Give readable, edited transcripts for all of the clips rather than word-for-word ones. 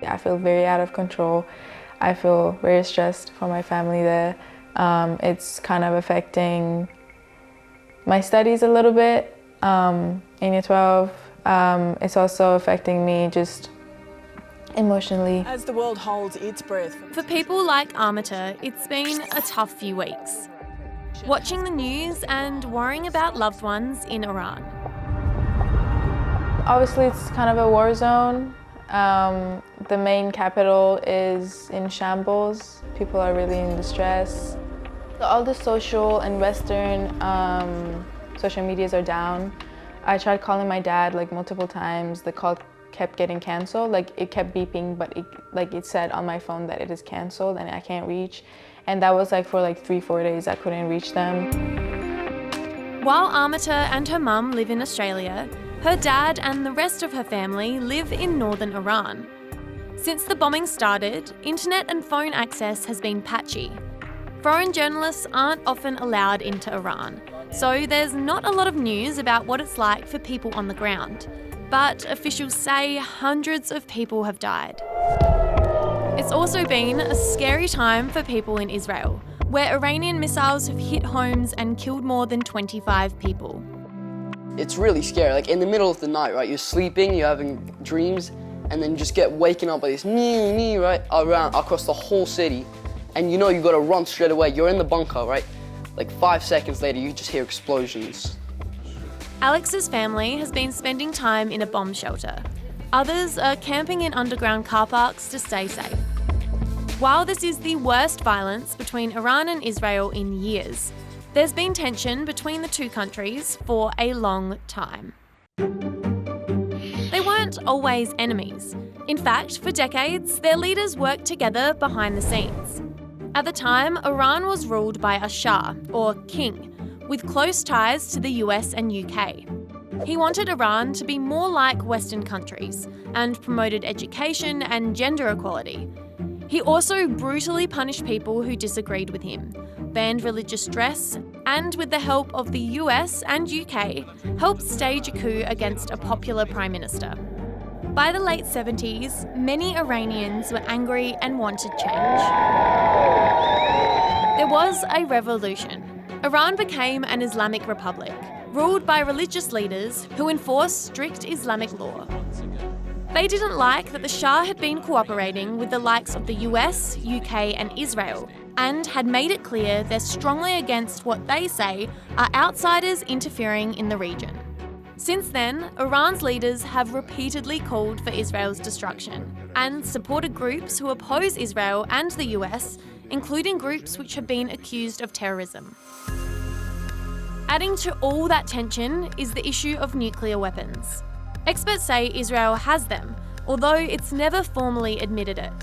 I feel very out of control. I feel very stressed for my family there. It's kind of affecting my studies a little bit in year 12. It's also affecting me just emotionally. As the world holds its breath. For people like Amita, it's been a tough few weeks. Watching the news and worrying about loved ones in Iran. Obviously, it's kind of a war zone. The main capital is in shambles. People are really in distress. All the social and Western social medias are down. I tried calling my dad like multiple times. The call kept getting canceled. Like it kept beeping, but it said on my phone that it is canceled and I can't reach. And that was like for like 3-4 days I couldn't reach them. While Amita and her mum live in Australia, her dad and the rest of her family live in northern Iran. Since the bombing started, internet and phone access has been patchy. Foreign journalists aren't often allowed into Iran, so there's not a lot of news about what it's like for people on the ground. But officials say hundreds of people have died. It's also been a scary time for people in Israel, where Iranian missiles have hit homes and killed more than 25 people. It's really scary, like in the middle of the night, right? You're sleeping, you're having dreams, and then you just get waken up by this me, right? Across the whole city. And you know you gotta run straight away. You're in the bunker, right? Like 5 seconds later, you just hear explosions. Alex's family has been spending time in a bomb shelter. Others are camping in underground car parks to stay safe. While this is the worst violence between Iran and Israel in years, there's been tension between the two countries for a long time. They weren't always enemies. In fact, for decades, their leaders worked together behind the scenes. At the time, Iran was ruled by a Shah, or king, with close ties to the US and UK. He wanted Iran to be more like Western countries and promoted education and gender equality. He also brutally punished people who disagreed with him, banned religious dress, and with the help of the US and UK, helped stage a coup against a popular prime minister. By the late 70s, many Iranians were angry and wanted change. There was a revolution. Iran became an Islamic republic, ruled by religious leaders who enforced strict Islamic law. They didn't like that the Shah had been cooperating with the likes of the US, UK and Israel, and had made it clear they're strongly against what they say are outsiders interfering in the region. Since then, Iran's leaders have repeatedly called for Israel's destruction and supported groups who oppose Israel and the US, including groups which have been accused of terrorism. Adding to all that tension is the issue of nuclear weapons. Experts say Israel has them, although it's never formally admitted it.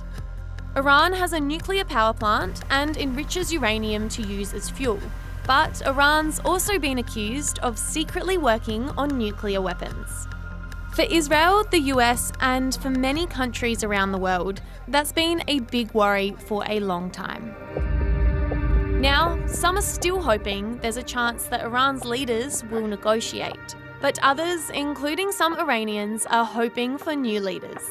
Iran has a nuclear power plant and enriches uranium to use as fuel, but Iran's also been accused of secretly working on nuclear weapons. For Israel, the US, and for many countries around the world, that's been a big worry for a long time. Now, some are still hoping there's a chance that Iran's leaders will negotiate, but others, including some Iranians, are hoping for new leaders.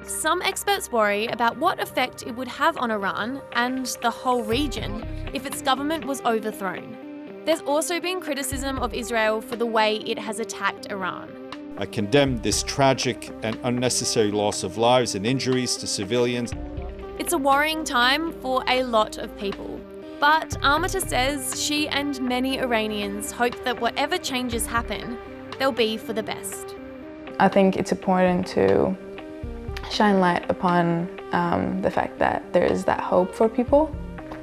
Some experts worry about what effect it would have on Iran and the whole region if its government was overthrown. There's also been criticism of Israel for the way it has attacked Iran. I condemn this tragic and unnecessary loss of lives and injuries to civilians. It's a worrying time for a lot of people. But Amita says she and many Iranians hope that whatever changes happen, they'll be for the best. I think it's important to shine light upon the fact that there is that hope for people,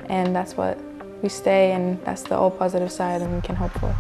and that's what we stay, and that's the all positive side and we can hope for.